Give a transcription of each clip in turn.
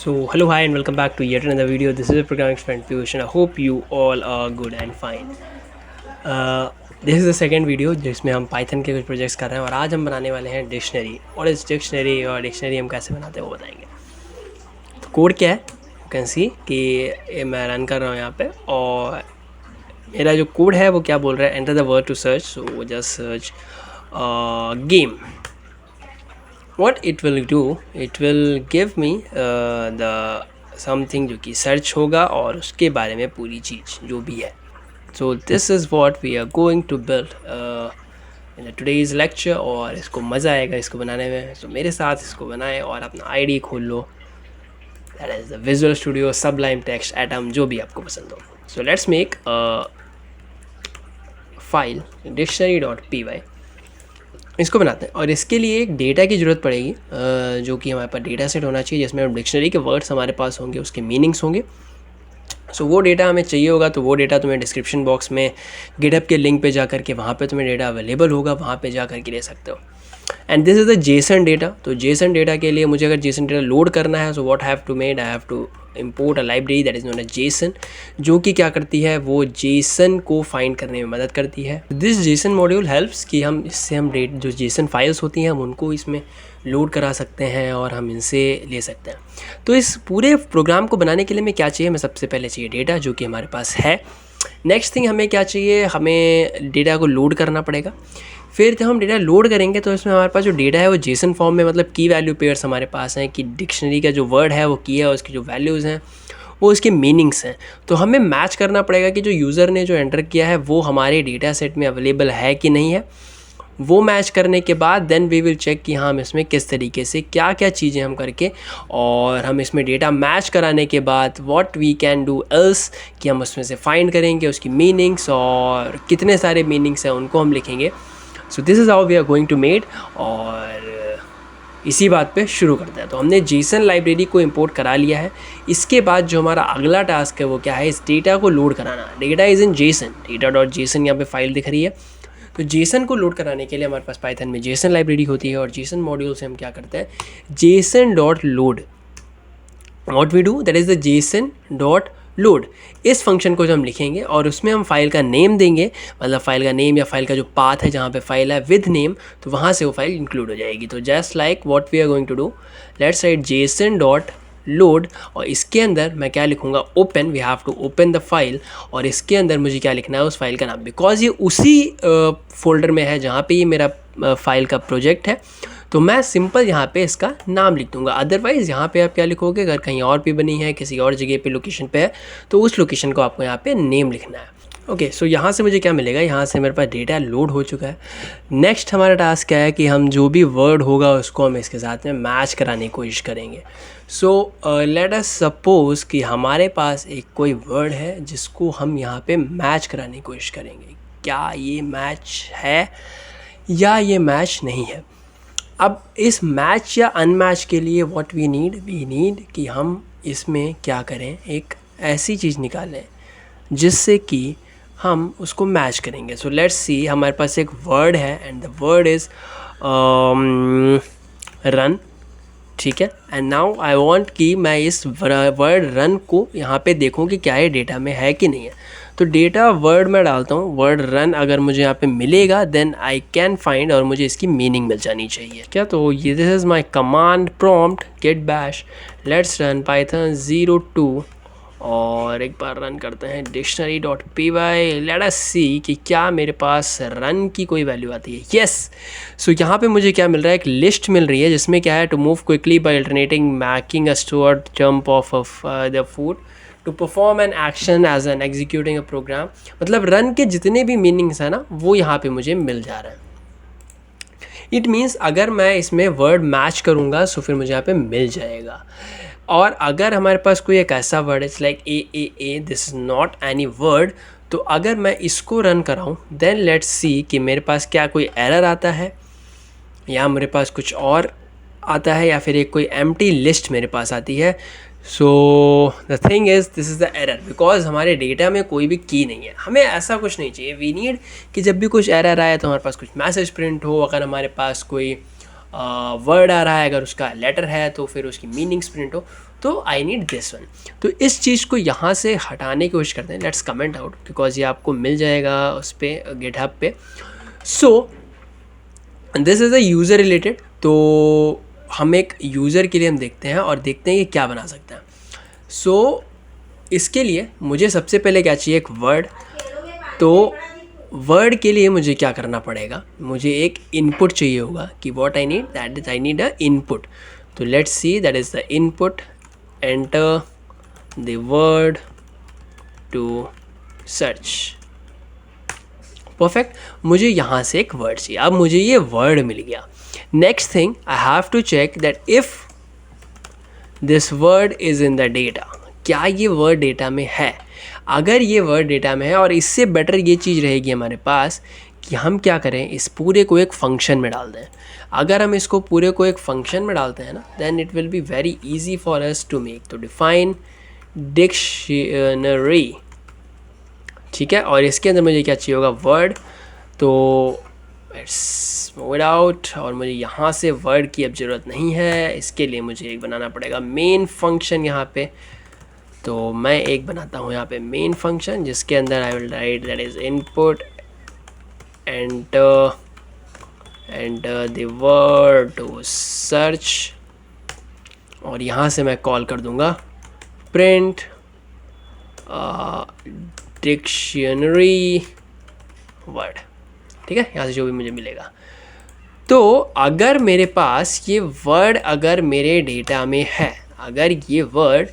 Hello, hi, and welcome back to yet another video. This is your programming friend Piyush, and I hope you all are good and fine. Uh, this is the second video जिसमें हम Python के कुछ projects कर रहे हैं और आज हम बनाने वाले हैं डिक्शनरी। और इस डिक्शनरी और डिक्शनरी हम कैसे बनाते हैं वो बताएंगे। तो कोड क्या है, यू कैन सी कि ये मैं रन कर रहा हूँ यहाँ पे, और मेरा जो कोड है वो क्या बोल रहा है, enter the word to search. So just search game. what it will do, it will give me the something जो कि सर्च होगा और उसके बारे में पूरी चीज़ जो भी है। so this is what we are going to build in the today's lecture, और इसको मज़ा आएगा इसको बनाने में। so मेरे साथ इसको बनाएं और अपना आईडी खोल लो, that is the Visual Studio, Sublime Text, Atom, जो भी आपको पसंद हो। so let's make a file dictionary.py, इसको बनाते हैं। और इसके लिए एक डेटा की ज़रूरत पड़ेगी जो कि हमारे पास डेटा सेट होना चाहिए जिसमें डिक्शनरी के वर्ड्स हमारे पास होंगे, उसके मीनिंग्स होंगे। सो वो डेटा हमें चाहिए होगा, तो वो डेटा तुम्हें डिस्क्रिप्शन बॉक्स में गिटहब के लिंक पे जा कर के वहाँ पे तुम्हें डेटा अवेलेबल होगा, वहाँ पे जा कर के ले सकते हो। And this is the JSON data. तो जेसन डेटा के लिए मुझे अगर जेसन डेटा लोड करना है, so what have to made, I have to import a library that is known as JSON, जो कि क्या करती है, वो जेसन को फाइंड करने में मदद करती है। दिस जेसन मॉड्यूल हेल्प्स कि हम इससे हम जो जेसन फाइल्स होती हैं हम उनको इसमें लोड करा सकते हैं और हम इनसे ले सकते हैं। तो इस पूरे प्रोग्राम को बनाने के लिए हमें क्या चाहिए, हमें सबसे पहले चाहिए डेटा, जो कि हमारे पास है। नेक्स्ट थिंग हमें क्या चाहिए, हमें डेटा को लोड करना पड़ेगा। फिर जब हम डेटा लोड करेंगे तो इसमें हमारे पास जो डेटा है वो जेसन फॉर्म में, मतलब की वैल्यू पेयर्स हमारे पास हैं कि डिक्शनरी का जो वर्ड है वो की है और उसकी जो वैल्यूज़ हैं वो उसके मीनिंग्स हैं। तो हमें मैच करना पड़ेगा कि जो यूज़र ने जो एंटर किया है वो हमारे डेटा सेट में अवेलेबल है कि नहीं है। वो मैच करने के बाद देन वी विल चेक कि हाँ हम इसमें किस तरीके से क्या क्या चीज़ें हम करके, और हम इसमें डेटा मैच कराने के बाद what we can do else, कि हम उसमें से फाइंड करेंगे उसकी मीनिंग्स, और कितने सारे मीनिंग्स हैं उनको हम लिखेंगे। So this is how we are going to made. और इसी बात पे शुरू करते हैं। तो हमने जेसन लाइब्रेरी को इंपोर्ट करा लिया है। इसके बाद जो हमारा अगला टास्क है वो क्या है, इस डेटा को लोड कराना। Data is in Jason, data dot JSON यहाँ पे फाइल दिख रही है। तो जेसन को लोड कराने के लिए हमारे पास पाइथन में जेसन लाइब्रेरी होती है, और जेसन मॉड्यूल से हम क्या करते हैं, JSON dot load, what we do that is the JSON dot load. इस फंक्शन को जो हम लिखेंगे और उसमें हम फाइल का नेम देंगे, मतलब फाइल का नेम या फाइल का जो पाथ है जहाँ पे फाइल है विद नेम, तो वहाँ से वो फाइल इंक्लूड हो जाएगी। तो just like what we are going to do, let's write JSON dot load, और इसके अंदर मैं क्या लिखूँगा, open, we have to open the file. और इसके अंदर मुझे क्या लिखना है, उस फाइल का नाम, बिकॉज ये उसी फोल्डर में है जहाँ पे ये मेरा फाइल का प्रोजेक्ट है। तो मैं सिंपल यहाँ पे इसका नाम लिख दूँगा। अदरवाइज़ यहाँ पे आप क्या लिखोगे, अगर कहीं और भी बनी है किसी और जगह पे लोकेशन पे है तो उस लोकेशन को आपको यहाँ पे नेम लिखना है। ओके, सो यहाँ से मुझे क्या मिलेगा, यहाँ से मेरे पास डेटा लोड हो चुका है। नेक्स्ट हमारा टास्क क्या है कि हम जो भी वर्ड होगा उसको हम इसके साथ में मैच कराने की कोशिश करेंगे। सो लेट अस सपोज कि हमारे पास एक कोई वर्ड है जिसको हम यहाँ पे मैच कराने की कोशिश करेंगे। क्या ये मैच है या ये मैच नहीं है। अब इस मैच या अनमैच के लिए व्हाट वी नीड कि हम इसमें क्या करें, एक ऐसी चीज़ निकालें जिससे कि हम उसको मैच करेंगे। सो लेट्स सी, हमारे पास एक वर्ड है and the word is run, ठीक है। एंड नाउ आई वांट कि मैं इस वर्ड रन को यहाँ पे देखूँ कि क्या ये डेटा में है कि नहीं है। तो डेटा वर्ड में डालता हूँ, वर्ड रन अगर मुझे यहाँ पे मिलेगा देन आई कैन फाइंड, और मुझे इसकी मीनिंग मिल जानी चाहिए क्या। तो ये this is my command prompt git bash, let's run python 02, और एक बार रन करते हैं dictionary dot P Y. Let us see कि क्या मेरे पास रन की कोई वैल्यू आती है। येस, सो यहाँ पे मुझे क्या मिल रहा है, एक लिस्ट मिल रही है जिसमें क्या है, to move quickly by alternating making a steward jump off the food, to perform an action as an executing a program. मतलब रन के जितने भी मीनिंग्स हैं ना वो यहाँ पे मुझे मिल जा रहा है। इट मीन्स अगर मैं इसमें वर्ड मैच करूँगा तो फिर मुझे यहाँ पे मिल जाएगा। और अगर हमारे पास कोई एक ऐसा वर्ड है like a this is not any word, तो अगर मैं इसको रन कराऊँ देन लेट्स सी कि मेरे पास क्या कोई एरर आता है या मेरे पास कुछ और आता है, या फिर एक कोई एम्प्टी लिस्ट मेरे पास आती है। So the thing is this is the error, because हमारे डेटा में कोई भी की नहीं है। हमें ऐसा कुछ नहीं चाहिए। वी नीड कि जब भी कुछ एरर आए तो हमारे पास कुछ मैसेज प्रिंट हो। अगर हमारे पास कोई वर्ड आ रहा है, अगर उसका लेटर है तो फिर उसकी मीनिंग्स प्रिंट हो। तो आई नीड दिस वन। तो इस चीज़ को यहाँ से हटाने की कोशिश करते हैं। लेट्स कमेंट आउट, बिकॉज ये आपको मिल जाएगा उस पर गिटहब पे। सो this is a user related. तो हम एक यूज़र के लिए हम देखते हैं और देखते हैं कि क्या बना सकते हैं। सो इसके लिए मुझे सबसे पहले क्या चाहिए, एक वर्ड। तो वर्ड के लिए मुझे क्या करना पड़ेगा, मुझे एक इनपुट चाहिए होगा कि what I need, that is I need a input. तो let's see, that is the input, enter the word to search. Perfect, मुझे यहाँ से एक वर्ड चाहिए। अब मुझे ये वर्ड मिल गया। Next thing, I have to check that if this word is in the data, क्या ये वर्ड डेटा में है। अगर ये वर्ड डेटा में है, और इससे बेटर ये चीज़ रहेगी हमारे पास कि हम क्या करें, इस पूरे को एक फंक्शन में डाल दें। अगर हम इसको पूरे को एक फंक्शन में डालते हैं ना, then it will be very easy for us to make. तो डिफाइन डिक्शनरी, ठीक है। और इसके अंदर मुझे क्या चाहिए होगा, वर्ड। तो इट्स मूव आउट, और मुझे यहाँ से वर्ड की अब ज़रूरत नहीं है। इसके लिए मुझे एक बनाना पड़ेगा मेन फंक्शन यहाँ पे। तो मैं एक बनाता हूँ यहाँ पे मेन फंक्शन, जिसके अंदर I will write that is input enter the word to search, और यहाँ से मैं कॉल कर दूँगा प्रिंट डिक्शनरी वर्ड, ठीक है। यहाँ से जो भी मुझे मिलेगा। तो अगर मेरे पास ये वर्ड अगर मेरे डेटा में है, अगर ये वर्ड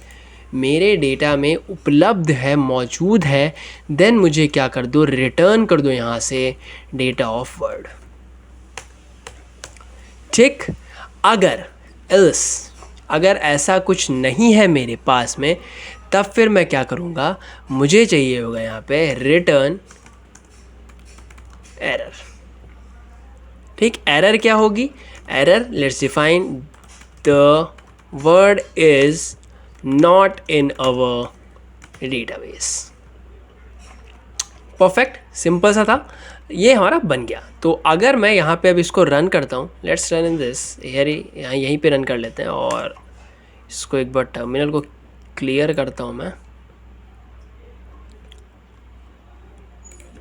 मेरे डेटा में उपलब्ध है, मौजूद है, देन मुझे क्या कर दो, रिटर्न कर दो यहाँ से डेटा ऑफ वर्ड, ठीक। अगर एल्स, अगर ऐसा कुछ नहीं है मेरे पास में, तब फिर मैं क्या करूँगा, मुझे चाहिए होगा यहाँ पे रिटर्न एरर, ठीक। एरर क्या होगी, error let's define the word is not in our database. Perfect, simple सा था, ये हमारा बन गया। तो अगर मैं यहाँ पे अब इसको रन करता हूँ, let's run in this here, यहाँ यहीं पे रन कर लेते हैं, और इसको एक बार टर्मिनल को क्लियर करता हूँ मैं,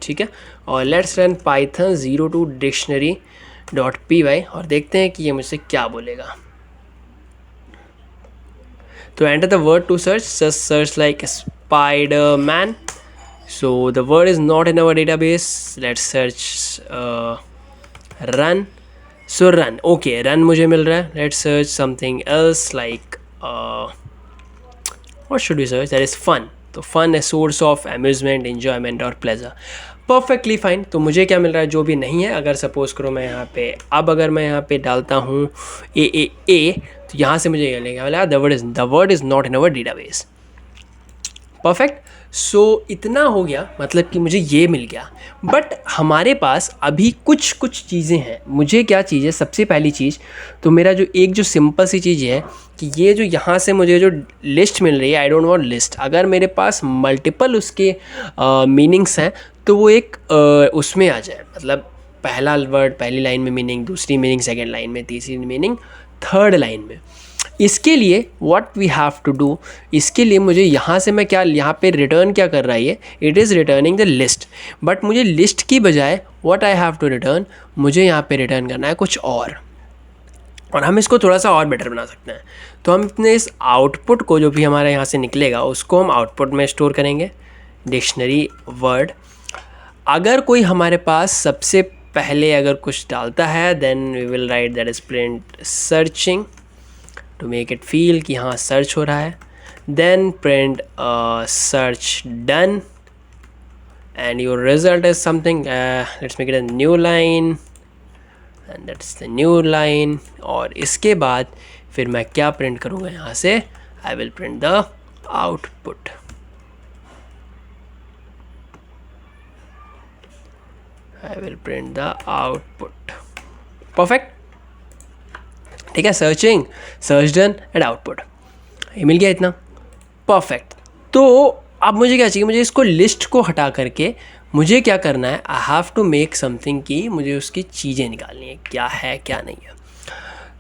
ठीक है। और लेट्स रन पाइथन 02 dictionary.py, और देखते हैं कि ये मुझसे क्या बोलेगा। तो enter the word to search, just search like Spiderman. So the word is not in our database. Let's search run. So run, okay, run मुझे मिल रहा है। Let's search something else like what should we search? That is fun. तो fun is source of amusement, enjoyment और pleasure. Perfectly fine. तो मुझे क्या मिल रहा है, जो भी नहीं है। अगर सपोज करो मैं यहाँ पे, अब अगर मैं यहाँ पे डालता हूँ ए, तो यहाँ से मुझे ये मिलेगा, the word is not in our database. Perfect. So इतना हो गया, मतलब कि मुझे ये मिल गया। बट हमारे पास अभी कुछ चीज़ें हैं। मुझे क्या चीज़ है, सबसे पहली चीज़ तो मेरा जो एक जो सिंपल सी चीज़ है कि ये जो यहाँ से मुझे जो लिस्ट मिल रही है, आई डोंट वांट लिस्ट। अगर मेरे पास मल्टीपल उसके मीनिंग्स हैं तो वो एक उसमें आ जाए, मतलब पहला वर्ड पहली लाइन में मीनिंग, दूसरी मीनिंग सेकेंड लाइन में, तीसरी मीनिंग थर्ड लाइन में। इसके लिए what we have to do, इसके लिए मुझे यहाँ से मैं क्या, यहाँ पे रिटर्न क्या कर रहा है ये, it is returning the list. But मुझे लिस्ट की बजाय what I have to return, मुझे यहाँ पे रिटर्न करना है कुछ और हम इसको थोड़ा सा और बेटर बना सकते हैं। तो हम अपने इस आउटपुट को, जो भी हमारे यहाँ से निकलेगा, उसको हम आउटपुट में स्टोर करेंगे, डिक्शनरी वर्ड। अगर कोई हमारे पास सबसे पहले अगर कुछ डालता है, then we will write that is print searching to make it feel कि हाँ सर्च हो रहा है। Then print search done and your result is something, let's make it a new line and that's the new line. और इसके बाद फिर मैं क्या प्रिंट करूँगा यहाँ से, I will print the output. I will print the output. Perfect, ठीक है। Searching, search done and output, ये मिल गया इतना। परफेक्ट। तो अब मुझे क्या चाहिए, मुझे इसको लिस्ट को हटा करके मुझे क्या करना है, I have to make something की मुझे उसकी चीज़ें निकालनी है, क्या है क्या नहीं है।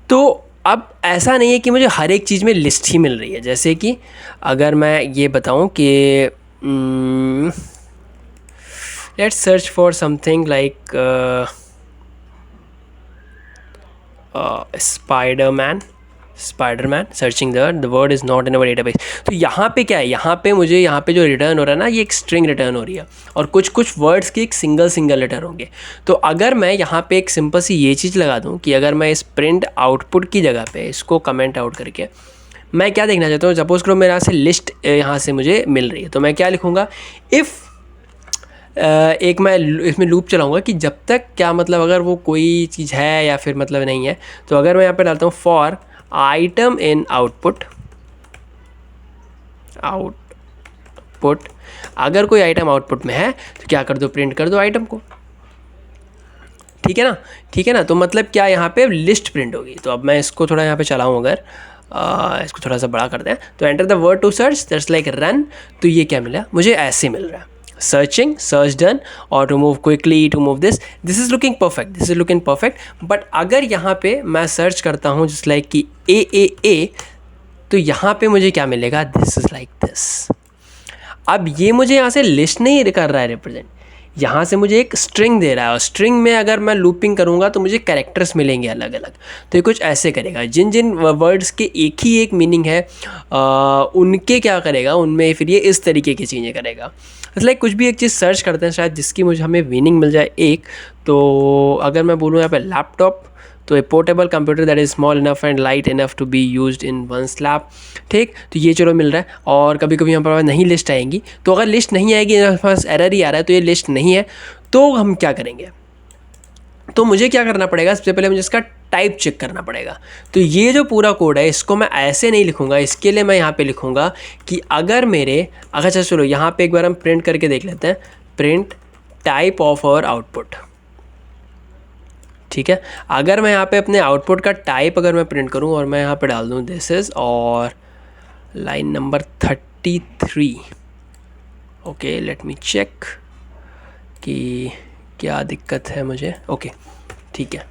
तो अब ऐसा नहीं है कि मुझे हर एक चीज़ में लिस्ट ही मिल रही है। जैसे कि अगर मैं ये बताऊं कि let's search for something like Spiderman searching the word is not in our database. तो यहाँ पे क्या है, यहाँ पे मुझे यहाँ पे जो रिटर्न हो रहा है ना, ये एक स्ट्रिंग रिटर्न हो रही है और कुछ कुछ वर्ड्स के एक सिंगल लेटर होंगे। तो अगर मैं यहाँ पे एक सिंपल सी ये चीज़ लगा दूँ कि अगर मैं इस प्रिंट आउटपुट की जगह पे इसको कमेंट आउट करके मैं क्या देखना चाहता हूँ, सपोज करो मेरे यहाँ से लिस्ट यहाँ से मुझे मिल रही है, तो मैं क्या लिखूँगा, इफ़ एक मैं इसमें लूप चलाऊँगा कि जब तक क्या मतलब अगर वो कोई चीज़ है या फिर मतलब नहीं है। तो अगर मैं यहाँ पे डालता हूँ फॉर आइटम इन आउटपुट, अगर कोई आइटम आउटपुट में है तो क्या कर दो, प्रिंट कर दो आइटम को। ठीक है ना। तो मतलब क्या यहाँ पे लिस्ट प्रिंट होगी। तो अब मैं इसको थोड़ा यहाँ पे चलाऊँ, अगर इसको थोड़ा सा बड़ा करते हैं, तो enter the word to search, that's like run. तो ये क्या मिला मुझे, ऐसे मिल रहा है, सर्चिंग, सर्च डन, और to move quickly, to move this is looking perfect. But अगर यहाँ पे मैं सर्च करता हूँ जस्ट लाइक कि ए, तो यहाँ पे मुझे क्या मिलेगा, दिस इज़ लाइक दिस। अब ये मुझे यहाँ से लिस्ट नहीं कर रहा है रिप्रेजेंट, यहाँ से मुझे एक स्ट्रिंग दे रहा है, और स्ट्रिंग में अगर मैं लूपिंग करूँगा तो मुझे कैरेक्टर्स मिलेंगे अलग अलग। तो ये कुछ ऐसे करेगा, जिन जिन वर्ड्स के एक ही एक मीनिंग है उनके क्या करेगा, उनमें फिर ये इस तरीके की चीज़ें करेगा। लाइक कुछ भी एक चीज़ सर्च करते हैं शायद जिसकी मुझे हमें मीनिंग मिल जाए एक। तो अगर मैं बोलूँ यहाँ पे लैपटॉप, तो a portable computer that is small enough and light enough to be used in one slab. ठीक, तो ये चलो मिल रहा है। और कभी कभी यहाँ पर नहीं लिस्ट आएंगी, तो अगर लिस्ट नहीं आएगी, हमारे पास एरर ही आ रहा है, तो ये लिस्ट नहीं है, तो हम क्या करेंगे, तो मुझे क्या करना पड़ेगा, सबसे पहले मुझे इसका टाइप चेक करना पड़ेगा। तो ये जो पूरा कोड है इसको मैं ऐसे नहीं लिखूंगा, इसके लिए मैं यहाँ पे लिखूंगा कि अगर चलो यहाँ पे एक बार हम प्रिंट करके देख लेते हैं, print type of our output. ठीक है, अगर मैं यहाँ पे अपने आउटपुट का टाइप अगर मैं प्रिंट करूँ और मैं यहाँ पे डाल दूँ दिस इज़, और line number 33, okay let me check कि क्या दिक्कत है मुझे। ओके ठीक है,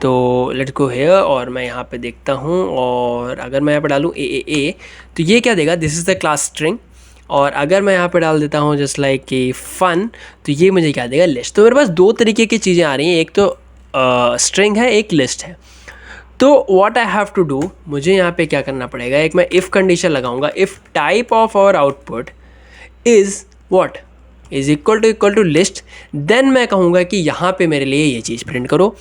तो लेट्स गो हेयर, और मैं यहाँ पे देखता हूँ, और अगर मैं यहाँ पे डालूँ ए, तो ये क्या देगा, this is the class string. और अगर मैं यहाँ पे डाल देता हूँ जस्ट लाइक कि फन, तो ये मुझे क्या देगा, लिस्ट। तो मेरे पास दो तरीके की चीज़ें आ रही हैं, एक तो स्ट्रिंग है, एक लिस्ट है। तो what I have to do, मुझे यहाँ पे क्या करना पड़ेगा, एक मैं इफ़ कंडीशन लगाऊंगा, if type of our output is what, is equal to list, then मैं कहूँगा कि यहाँ पे मेरे लिए ये चीज़ प्रिंट करो,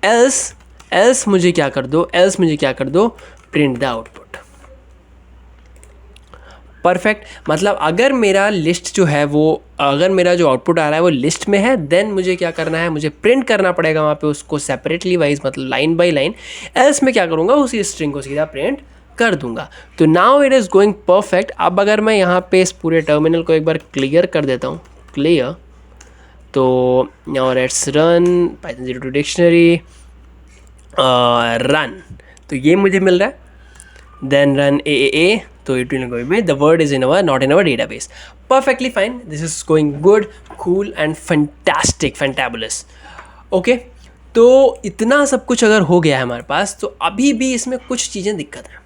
एल्स मुझे क्या कर दो, प्रिंट द आउटपुट। परफेक्ट, मतलब अगर मेरा लिस्ट जो है वो, अगर मेरा जो आउटपुट आ रहा है वो लिस्ट में है, देन मुझे क्या करना है, मुझे प्रिंट करना पड़ेगा वहाँ पे उसको सेपरेटली वाइज, मतलब लाइन बाय लाइन। एल्स मैं क्या करूँगा, उसी स्ट्रिंग को सीधा प्रिंट कर दूंगा। तो now it is going perfect. अब अगर मैं यहाँ पे इस पूरे टर्मिनल को एक बार क्लियर कर देता हूँ, क्लियर, तो और let's run python 02 dictionary run, तो ये मुझे मिल रहा है, देन रन ए, तो it will go with the word is not in our database. Perfectly fine, this is going good, cool and fantastic, fantabulous. Okay, तो इतना सब कुछ अगर हो गया है हमारे पास, तो अभी भी इसमें कुछ चीज़ें दिक्कत हैं,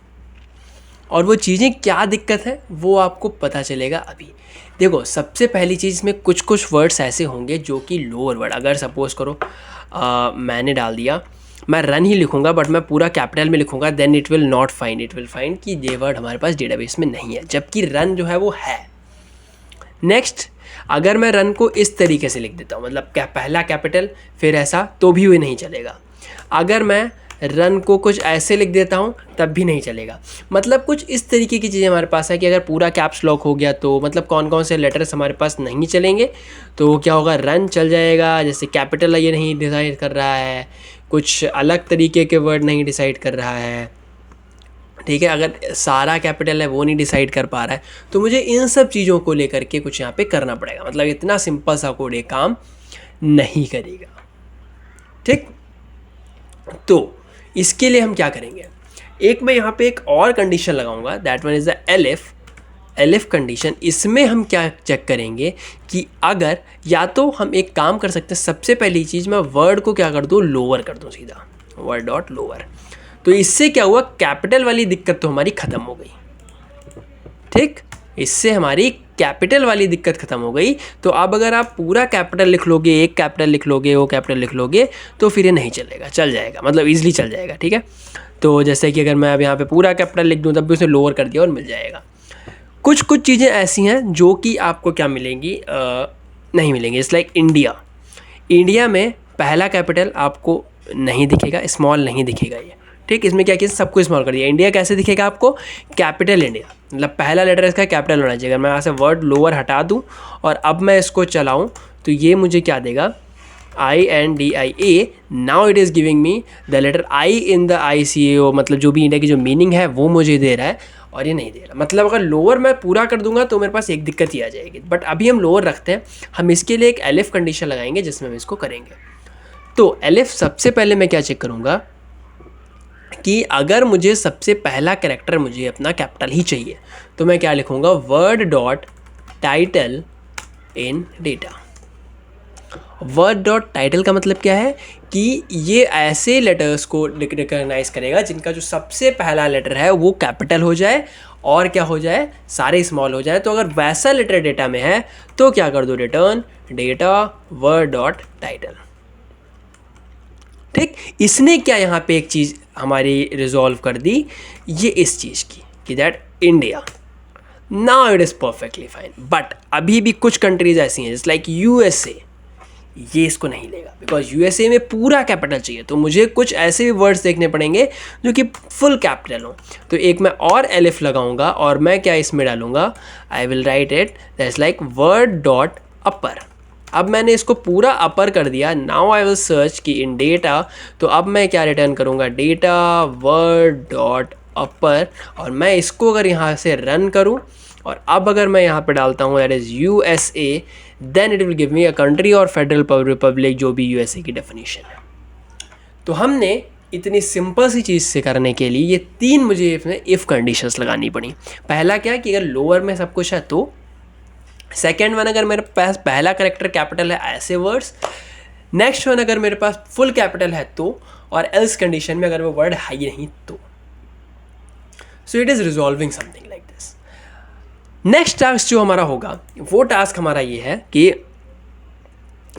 और वो चीज़ें क्या दिक्कत है वो आपको पता चलेगा अभी। देखो, सबसे पहली चीज़ में कुछ वर्ड्स ऐसे होंगे जो कि लोअर वर्ड, अगर सपोज करो मैंने डाल दिया, मैं रन ही लिखूंगा बट मैं पूरा कैपिटल में लिखूंगा, देन इट विल फाइंड कि ये वर्ड हमारे पास डेटाबेस में नहीं है, जबकि रन जो है वो है। नेक्स्ट, अगर मैं रन को इस तरीके से लिख देता हूँ, मतलब क्या पहला कैपिटल फिर ऐसा, तो भी वो नहीं चलेगा। अगर मैं रन को कुछ ऐसे लिख देता हूँ तब भी नहीं चलेगा। मतलब कुछ इस तरीके की चीज़ें हमारे पास है कि अगर पूरा कैप्स लॉक हो गया तो मतलब कौन कौन से लेटर्स हमारे पास नहीं चलेंगे, तो क्या होगा, रन चल जाएगा। जैसे कैपिटल ये नहीं डिसाइड कर रहा है, कुछ अलग तरीके के वर्ड नहीं डिसाइड कर रहा है, ठीक है, अगर सारा कैपिटल है वो नहीं डिसाइड कर पा रहा है, तो मुझे इन सब चीज़ों को लेकर के कुछ यहाँ पे करना पड़ेगा। मतलब इतना सिंपल सा कोड ये काम नहीं करेगा। ठीक, तो इसके लिए हम क्या करेंगे, एक मैं यहाँ पे एक और कंडीशन लगाऊंगा, that one is the elif condition. इसमें हम क्या चेक करेंगे कि अगर, या तो हम एक काम कर सकते हैं, सबसे पहली चीज़ मैं वर्ड को क्या कर दूँ, लोअर कर दूँ, सीधा वर्ड डॉट लोअर। तो इससे क्या हुआ, कैपिटल वाली दिक्कत तो हमारी ख़त्म हो गई। ठीक, इससे हमारी कैपिटल वाली दिक्कत ख़त्म हो गई। तो अब अगर आप पूरा कैपिटल लिख लोगे, एक कैपिटल लिख लोगे, वो कैपिटल लिख लोगे, तो फिर ये नहीं चलेगा, चल जाएगा, मतलब ईजिली चल जाएगा। ठीक है, तो जैसे कि अगर मैं अब यहाँ पे पूरा कैपिटल लिख दूँ तब भी उसे लोअर कर दिया और मिल जाएगा। कुछ कुछ चीज़ें ऐसी हैं जो कि आपको क्या मिलेंगी, नहीं मिलेंगी। इट्स लाइक इंडिया में पहला कैपिटल आपको नहीं दिखेगा, स्मॉल नहीं दिखेगा ये। ठीक, इसमें क्या किया, सबको स्मॉल कर दिया। इंडिया कैसे दिखेगा आपको, कैपिटल इंडिया, मतलब पहला लेटर इसका कैपिटल होना चाहिए। अगर मैं यहाँ से वर्ड लोअर हटा दूँ और अब मैं इसको चलाऊँ तो ये मुझे क्या देगा, INDIA। Now it is giving me the letter I in the ICAO, मतलब जो भी इंडिया की जो मीनिंग है वो मुझे दे रहा है, और ये नहीं दे रहा। मतलब अगर लोअर मैं पूरा कर दूंगा तो मेरे पास एक दिक्कत ही आ जाएगी, बट अभी हम लोअर रखते हैं। हम इसके लिए एक एलिफ कंडीशन लगाएंगे जिसमें हम इसको करेंगे। तो एलिफ सबसे पहले मैं क्या चेक करूँगा कि अगर मुझे सबसे पहला कैरेक्टर मुझे अपना कैपिटल ही चाहिए तो मैं क्या लिखूँगा, word dot title in data. Word dot title का मतलब क्या है कि ये ऐसे लेटर्स को रिकॉग्नाइज करेगा जिनका जो सबसे पहला लेटर है वो कैपिटल हो जाए और क्या हो जाए, सारे स्मॉल हो जाए। तो अगर वैसा लेटर डेटा में है तो क्या कर दो, return data word dot title. ठीक, इसने क्या यहाँ पे एक चीज़ हमारी रिजॉल्व कर दी, ये इस चीज़ की कि that India, now it is perfectly fine. But अभी भी कुछ कंट्रीज ऐसी हैं जैसे लाइक USA, ये इसको नहीं लेगा बिकॉज USA में पूरा कैपिटल चाहिए। तो मुझे कुछ ऐसे भी वर्ड्स देखने पड़ेंगे जो कि फुल कैपिटल हो। तो एक मैं और एलिफ लगाऊंगा और मैं क्या इसमें डालूंगा, I will write it that's like word dot upper. अब मैंने इसको पूरा अपर कर दिया। नाउ आई विल सर्च कि इन डेटा, तो अब मैं क्या रिटर्न करूँगा, डेटा वर्ड डॉट अपर। और मैं इसको अगर यहाँ से रन करूँ और अब अगर मैं यहाँ पे डालता हूँ that is USA, then it will give me a country और फेडरल रिपब्लिक, जो भी USA की डेफिनेशन है। तो हमने इतनी सिंपल सी चीज़ से करने के लिए ये 3 मुझे इसमें इफ़ कंडीशंस लगानी पड़ी। पहला क्या कि अगर लोअर में सब कुछ है तो, सेकेंड वन अगर मेरे पास पहला करेक्टर कैपिटल है ऐसे वर्ड्स, नेक्स्ट वन अगर मेरे पास फुल कैपिटल है तो, और एल्स कंडीशन में अगर वो वर्ड है ही नहीं तो। So it is resolving something like this. Next task जो हमारा होगा वो टास्क हमारा ये है कि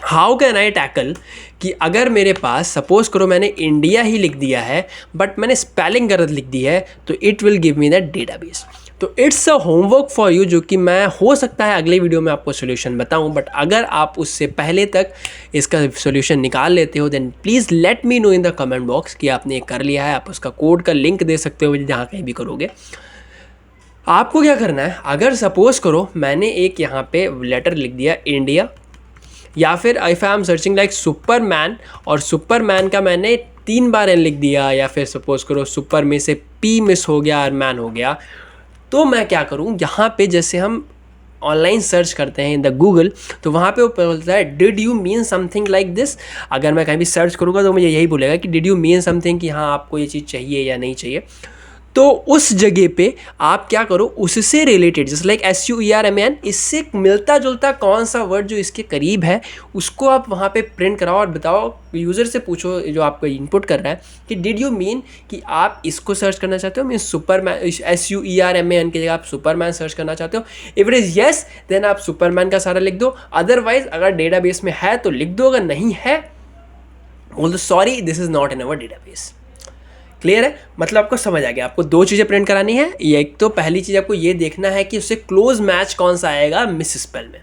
हाउ कैन आई टैकल कि अगर मेरे पास सपोज करो मैंने इंडिया ही लिख दिया है बट मैंने स्पेलिंग गलत लिख दी है, तो it will give me that database. तो it's a homework for you, जो कि मैं हो सकता है अगले वीडियो में आपको सोल्यूशन बताऊं, बट अगर आप उससे पहले तक इसका सोल्यूशन निकाल लेते हो then please let me know in the comment box कि आपने ये कर लिया है। आप उसका कोड का लिंक दे सकते हो जहाँ कहीं भी करोगे। आपको क्या करना है, अगर सपोज करो मैंने एक यहाँ पे लेटर लिख दिया इंडिया, या फिर if I am searching like Superman और सुपरमैन का मैंने 3 बार एन लिख दिया, या फिर सपोज करो सुपर में से P मिस हो गया और मैन हो गया, तो मैं क्या करूँ, यहाँ पे जैसे हम ऑनलाइन सर्च करते हैं इन द गूगल, तो वहाँ पे वो बोलता है did you mean something like this. अगर मैं कहीं भी सर्च करूँगा तो मुझे यही बोलेगा कि डिड यू मीन समथिंग, कि हाँ आपको ये चीज़ चाहिए या नहीं चाहिए। तो उस जगह पे आप क्या करो, उससे रिलेटेड जैसे लाइक SUERMAN, इससे मिलता जुलता कौन सा वर्ड जो इसके करीब है उसको आप वहाँ पे प्रिंट कराओ और बताओ, यूज़र से पूछो जो आपको इनपुट कर रहा है कि डिड यू मीन कि आप इसको सर्च करना चाहते हो, मीन सुपरमैन, SUERMAN की जगह आप सुपरमैन सर्च करना चाहते हो। If it is yes then आप सुपरमैन का सारा लिख दो, अदरवाइज अगर डेटाबेस में है तो लिख दो, अगर नहीं है बोल दो sorry this is not in our database. Clear है, मतलब आपको समझ आ गया। आपको 2 चीज़ें प्रिंट करानी है। एक तो पहली चीज़ आपको ये देखना है कि उससे क्लोज मैच कौन सा आएगा मिस स्पेल में,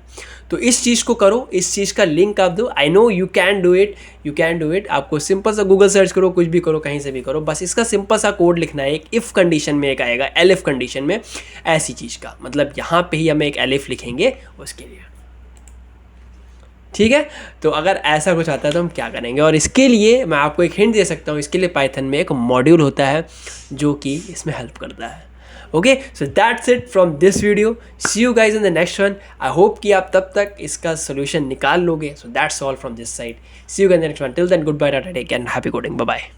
तो इस चीज़ को करो, इस चीज़ का लिंक आप दो। I know you can do it, you can do it. आपको सिंपल सा गूगल सर्च करो, कुछ भी करो, कहीं से भी करो, बस इसका सिंपल सा कोड लिखना है। एक इफ़ कंडीशन में एक आएगा, एलिफ कंडीशन में ऐसी चीज़ का, मतलब यहाँ पे ही हमें एक एलिफ लिखेंगे उसके लिए। ठीक है, तो अगर ऐसा कुछ आता है तो हम क्या करेंगे, और इसके लिए मैं आपको एक हिंट दे सकता हूँ, इसके लिए पाइथन में एक मॉड्यूल होता है जो कि इसमें हेल्प करता है। Okay, so that's it from this video, see you guys in the next one. I hope कि आप तब तक इसका सोल्यूशन निकाल लोगे। So that's all from this side, see you guys in the next one, till then good bye, tata, take care and happy coding, bye bye.